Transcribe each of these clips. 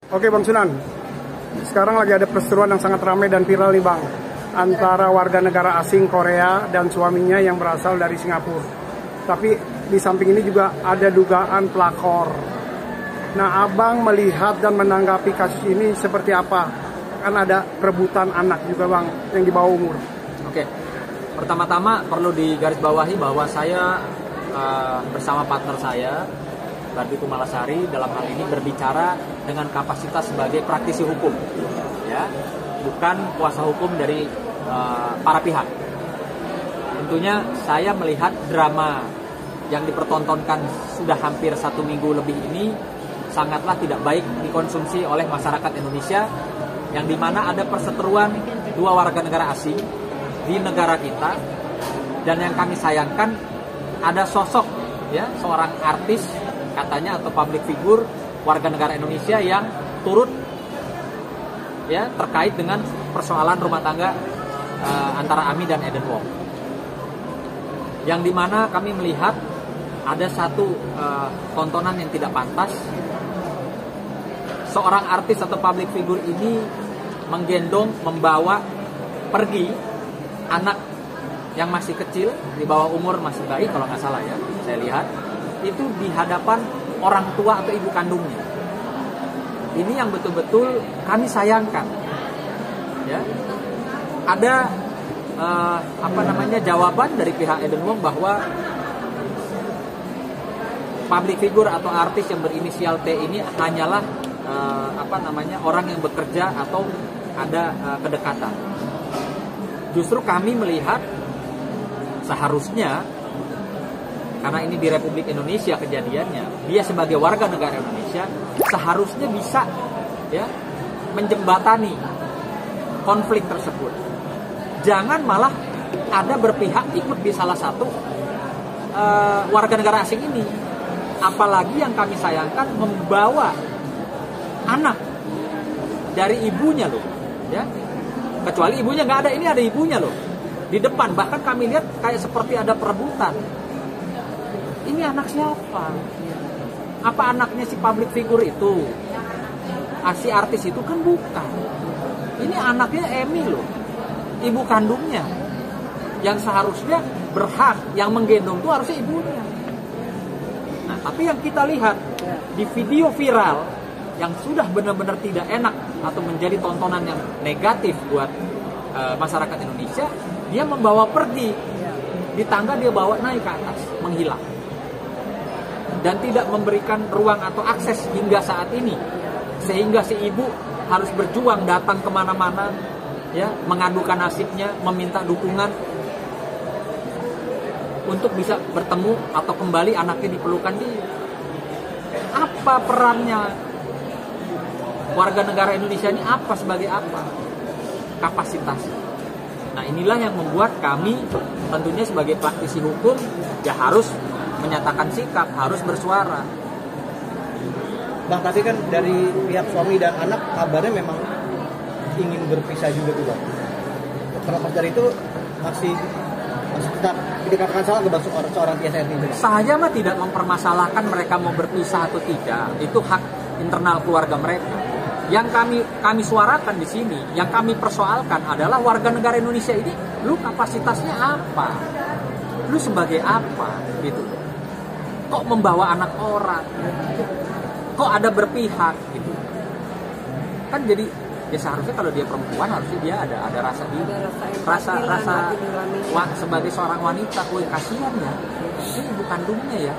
Oke Bang Sunan, sekarang lagi ada perseteruan yang sangat ramai dan viral nih Bang, antara warga negara asing Korea dan suaminya yang berasal dari Singapura. Tapi di samping ini juga ada dugaan pelakor. Nah, Abang melihat dan menanggapi kasus ini seperti apa? Kan ada perebutan anak juga Bang yang di bawah umur. Oke, pertama-tama perlu digarisbawahi bahwa saya bersama partner saya Bardi Kumalasari dalam hal ini berbicara dengan kapasitas sebagai praktisi hukum, ya, bukan kuasa hukum dari para pihak. Tentunya saya melihat drama yang dipertontonkan sudah hampir 1 minggu lebih ini sangatlah tidak baik dikonsumsi oleh masyarakat Indonesia, yang dimana ada perseteruan 2 warga negara asing di negara kita, dan yang kami sayangkan ada sosok, ya, seorang artis katanya atau public figure warga negara Indonesia yang turut, ya, terkait dengan persoalan rumah tangga antara Ami dan Eden Wong, yang dimana kami melihat ada satu tontonan yang tidak pantas. Seorang artis atau public figure ini menggendong, membawa pergi anak yang masih kecil, di bawah umur masih bayi kalau nggak salah, ya, saya lihat itu di hadapan orang tua atau ibu kandungnya. Ini yang betul-betul kami sayangkan, ya. Ada jawaban dari pihak Eden Wong bahwa public figure atau artis yang berinisial T ini hanyalah orang yang bekerja atau ada kedekatan. Justru kami melihat seharusnya, karena ini di Republik Indonesia kejadiannya, dia sebagai warga negara Indonesia seharusnya bisa, ya, menjembatani konflik tersebut. Jangan malah ada berpihak ikut di salah satu warga negara asing ini. Apalagi yang kami sayangkan membawa anak dari ibunya loh, ya. Kecuali ibunya nggak ada, ini ada ibunya loh di depan. Bahkan kami lihat kayak seperti ada perebutan. Ini anak siapa? Apa anaknya si public figure itu? Si artis itu kan bukan. Ini anaknya Emi loh, ibu kandungnya. Yang seharusnya berhak, yang menggendong itu harusnya ibunya. Nah, tapi yang kita lihat di video viral yang sudah benar-benar tidak enak atau menjadi tontonan yang negatif buat masyarakat Indonesia, dia membawa pergi di tangga, dia bawa naik ke atas, menghilang, dan tidak memberikan ruang atau akses hingga saat ini, sehingga si ibu harus berjuang datang kemana-mana, ya, mengadukan nasibnya, meminta dukungan untuk bisa bertemu atau kembali anaknya dipelukan dia. Apa perannya warga negara Indonesia ini, apa sebagai apa kapasitasnya? Nah, inilah yang membuat kami tentunya sebagai praktisi hukum ya harus menyatakan sikap, harus bersuara. Bang, tapi kan dari pihak suami dan anak kabarnya memang ingin berpisah juga tuh Bang. Terlepas dari itu masih tetap dikatakan salah ke seorang Tias ini. Saya mah tidak mempermasalahkan mereka mau berpisah atau tidak. Itu hak internal keluarga mereka. Yang kami suarakan di sini, yang kami persoalkan adalah warga negara Indonesia ini, lu kapasitasnya apa? Lu sebagai apa gitu? Kok membawa anak orang? Kok ada berpihak gitu? Kan jadi, ya seharusnya kalau dia perempuan harusnya dia ada rasa sebagai seorang wanita, kasihan ya, ini ibu kandungnya ya.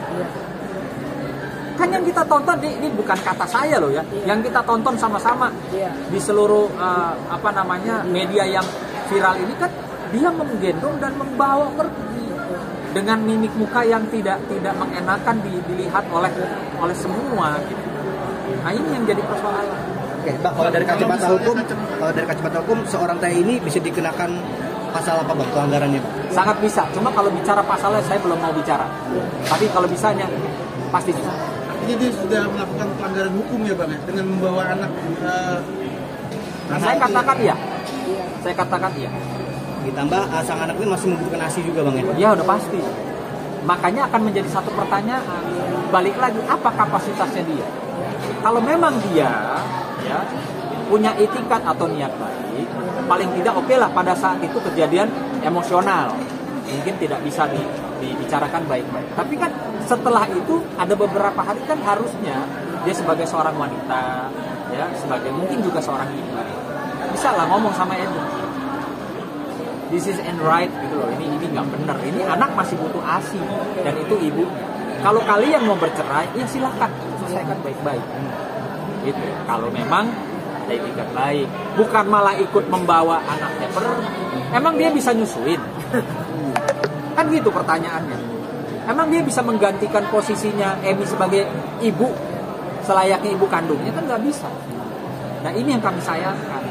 Kan yang kita tonton ini bukan kata saya loh ya, yang kita tonton sama-sama di seluruh media yang viral ini kan dia menggendong dan membawa pergi dengan mimik muka yang tidak mengenakan dilihat oleh semua gitu. Nah, ini yang jadi persoalan. Oke, Bang, kalau dari kacamata hukum seorang T ini bisa dikenakan pasal apa Bang, pelanggarannya Bang? Sangat bisa, cuma kalau bicara pasalnya saya belum mau bicara. Tapi kalau bisanya pasti bisa. Jadi dia sudah melakukan pelanggaran hukum ya Bang, ya, dengan membawa anak. Saya katakan iya. Saya katakan iya. Ditambah sang anak ini masih membutuhkan ASI juga Bang ya? Ya udah pasti. Makanya akan menjadi satu pertanyaan. Balik lagi, apa kapasitasnya dia? Kalau memang dia ya punya itikat atau niat baik, paling tidak oke lah pada saat itu kejadian emosional mungkin tidak bisa dibicarakan baik-baik. Tapi kan setelah itu ada beberapa hari kan harusnya dia sebagai seorang wanita, ya sebagai mungkin juga seorang ibu, bisa lah ngomong sama Edu. This is and right gitu loh. Ini nggak benar. Ini anak masih butuh ASI dan itu ibu. Kalau kalian mau bercerai, ya silahkan selesaikan baik-baik. Gitu. Kalau memang ada etikat baik, bukan malah ikut membawa anaknya emang dia bisa nyusuin? Kan gitu pertanyaannya. Emang dia bisa menggantikan posisinya Emi sebagai ibu selayaknya ibu kandungnya? Kan nggak bisa. Nah ini yang kami sayangkan.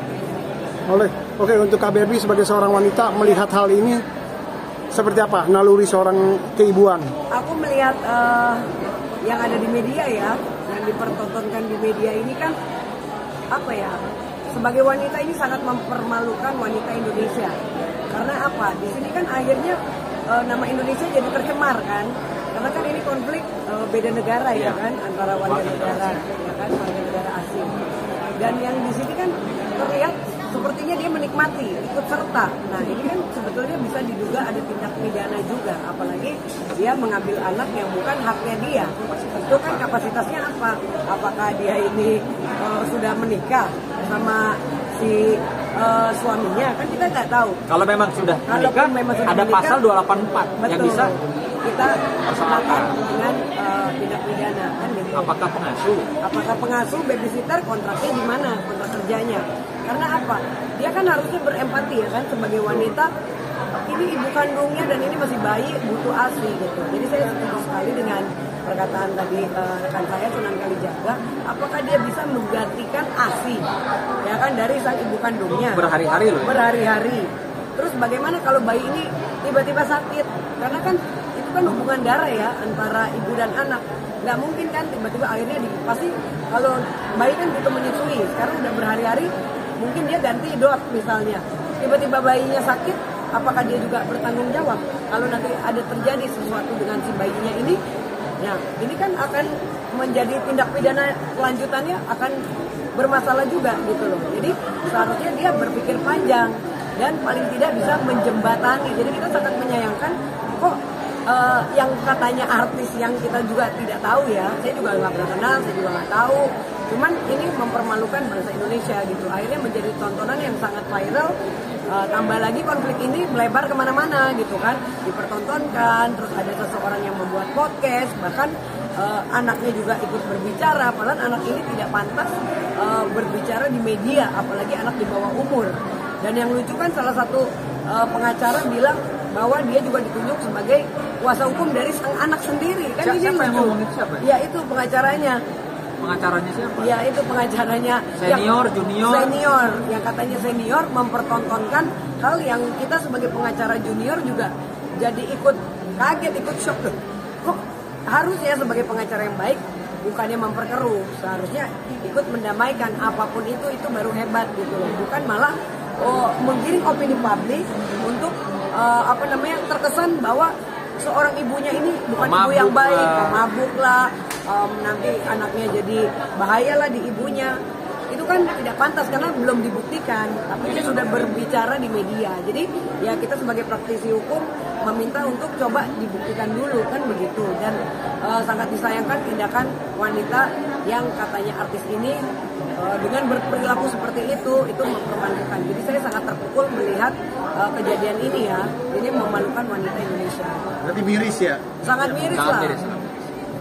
Oke, untuk KBRI sebagai seorang wanita melihat hal ini seperti apa naluri seorang keibuan? Aku melihat yang ada di media ya, yang dipertontonkan di media ini kan apa ya? Sebagai wanita ini sangat mempermalukan wanita Indonesia. Karena apa? Di sini kan akhirnya nama Indonesia jadi tercemar kan? Karena kan ini konflik beda negara ya kan, antara warga negara, ya kan, warga negara asing. Dan yang di sini kan terlihat sepertinya dia menikmati, ikut serta. Nah ini kan sebetulnya bisa diduga ada tindak pidana juga, apalagi dia mengambil anak yang bukan haknya dia. Itu kan kapasitasnya apa? Apakah dia ini sudah menikah sama si suaminya? Kan kita nggak tahu. Kalau memang sudah menikah, ada menikah, pasal 284 betul, yang bisa kita persoalkan dengan tindak pidana kan gitu. Apakah pengasuh? Apakah pengasuh, babysitter, kontraknya di mana, kontrak kerjanya? Karena apa? Dia kan harusnya berempati ya kan sebagai wanita. Ini ibu kandungnya dan ini masih bayi, butuh ASI gitu. Jadi saya setuju sekali dengan perkataan tadi rekan saya Sunan Kalijaga. Apakah dia bisa menggantikan ASI ya kan dari sang ibu kandungnya? Berhari-hari loh. Berhari-hari. Terus bagaimana kalau bayi ini tiba-tiba sakit? Karena kan itu kan hubungan darah ya antara ibu dan anak. Nggak mungkin kan tiba-tiba akhirnya pasti kalau bayi kan butuh menyusui. Sekarang udah berhari-hari, mungkin dia ganti dot misalnya. Tiba-tiba bayinya sakit, apakah dia juga bertanggung jawab? Kalau nanti ada terjadi sesuatu dengan si bayinya ini, nah ini kan akan menjadi tindak pidana lanjutannya akan bermasalah juga gitu loh. Jadi seharusnya dia berpikir panjang dan paling tidak bisa menjembatani. Jadi kita sangat menyayangkan kok yang katanya artis yang kita juga tidak tahu ya, saya juga nggak pernah kenal, saya juga nggak tahu. Cuman ini mempermalukan bangsa Indonesia gitu. Akhirnya menjadi tontonan yang sangat viral. Tambah lagi konflik ini melebar kemana-mana gitu kan, dipertontonkan. Terus ada seseorang yang membuat podcast, bahkan anaknya juga ikut berbicara. Padahal anak ini tidak pantas berbicara di media, apalagi anak di bawah umur. Dan yang lucu kan salah satu pengacara bilang bahwa dia juga ditunjuk sebagai kuasa hukum dari sang anak sendiri. Kan ini siapa yang lucu. ngomongin siapa? Ya itu pengacaranya. Pengacaranya siapa? Ya itu pengacaranya. Senior, junior. Senior, yang katanya senior mempertontonkan hal yang kita sebagai pengacara junior juga jadi ikut kaget, ikut shock tuh. Kok harus ya sebagai pengacara yang baik bukannya memperkeruh, seharusnya ikut mendamaikan, apapun itu baru hebat gitu loh. Bukan malah menggiring opini publik untuk terkesan bahwa seorang ibunya ini bukan ibu yang baik, mabuk lah, nanti anaknya jadi bahaya lah di ibunya. Itu kan tidak pantas karena belum dibuktikan, tapi dia sudah berbicara di media. Jadi ya kita sebagai praktisi hukum meminta untuk coba dibuktikan dulu kan begitu. Dan sangat disayangkan tindakan wanita yang katanya artis ini dengan berperilaku seperti itu mempermalukan. Jadi saya sangat terpukul melihat kejadian ini ya. Ini memalukan wanita Indonesia. Berarti miris ya? Sangat miris lah.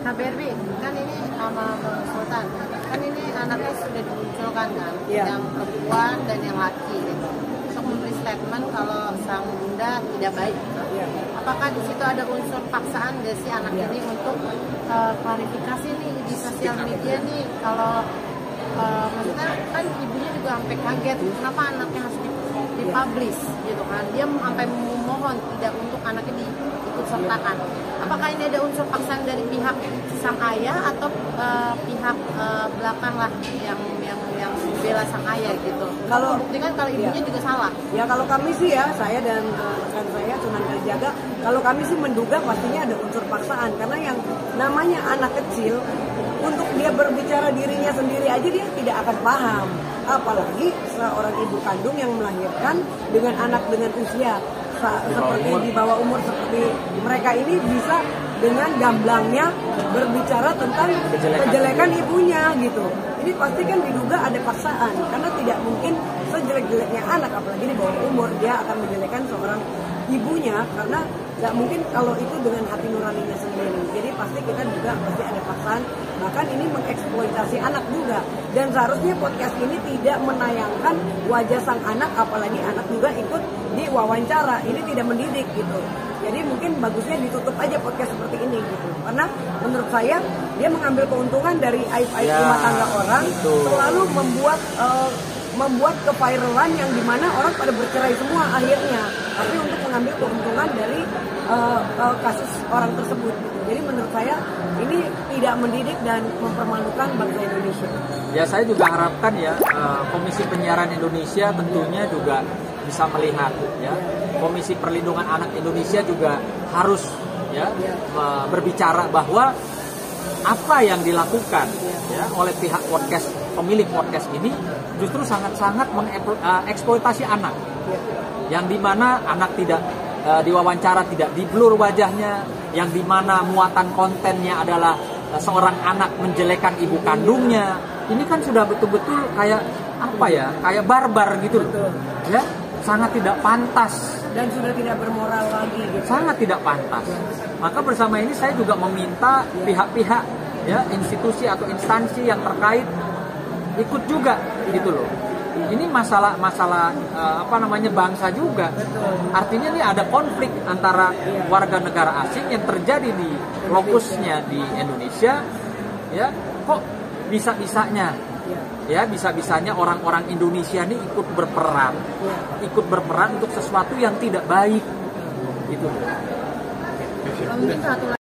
KBRI kan ini sama Bang Sultan, kan ini anaknya sudah dimunculkan kan, yang perempuan dan yang laki gitu. Untuk memberi statement kalau sang bunda tidak baik. Apakah di situ ada unsur paksaan dari si anak ini untuk klarifikasi nih di sosial media nih, kalau maksudnya kan ibunya juga sampai kaget kenapa anaknya harus dipublish gitu kan, dia sampai memohon tidak untuk anaknya diikut sertakan. Apakah ini ada unsur paksaan dari pihak sang ayah atau pihak belakang lah yang bela sang ayah gitu? Kalau buktikan kalau ibunya juga salah. Ya kalau kami sih ya, saya dan rekan saya Sunan Kalijaga, kalau kami sih menduga pastinya ada unsur paksaan karena yang namanya anak kecil untuk dia berbicara dirinya sendiri aja dia tidak akan paham. Apalagi seorang ibu kandung yang melahirkan dengan anak dengan usia seperti di bawah umur seperti mereka ini bisa dengan gamblangnya berbicara tentang kejelekan ibunya gitu. Ini pasti kan diduga ada paksaan karena tidak mungkin sejelek-jeleknya anak apalagi di bawah umur dia akan menjelekan seorang ibunya karena nggak mungkin kalau itu dengan hati nuraninya sendiri. Jadi pasti kita juga pasti ada paksaan, bahkan ini mengeksploitasi anak juga. Dan seharusnya podcast ini tidak menayangkan wajah sang anak, apalagi anak juga ikut diwawancara. Ini tidak mendidik gitu. Jadi mungkin bagusnya ditutup aja podcast seperti ini gitu. Karena menurut saya dia mengambil keuntungan dari aib-aib rumah tangga orang, selalu membuat keviralan yang dimana orang pada bercerai semua akhirnya, tapi untuk mengambil keuntungan dari kasus orang tersebut gitu. Jadi menurut saya ini tidak mendidik dan mempermalukan bangsa Indonesia. Ya saya juga harapkan ya Komisi Penyiaran Indonesia tentunya juga bisa melihat ya, Komisi Perlindungan Anak Indonesia juga harus ya berbicara bahwa apa yang dilakukan ya oleh pihak podcast, pemilik podcast ini justru sangat-sangat mengeksploitasi anak, yang dimana anak tidak diwawancara, tidak diblur wajahnya, yang dimana muatan kontennya adalah seorang anak menjelekan ibu kandungnya. Ini kan sudah betul-betul kayak apa ya, kayak barbar gitu loh, ya sangat tidak pantas dan sudah tidak bermoral lagi gitu. Sangat tidak pantas. Maka bersama ini saya juga meminta pihak-pihak ya, institusi atau instansi yang terkait ikut juga gitu loh. Ini masalah apa namanya bangsa juga. Artinya ini ada konflik antara warga negara asing yang terjadi di lokusnya di Indonesia. Ya, kok bisa-bisanya orang-orang Indonesia ini ikut berperan untuk sesuatu yang tidak baik gitu. Mungkin satu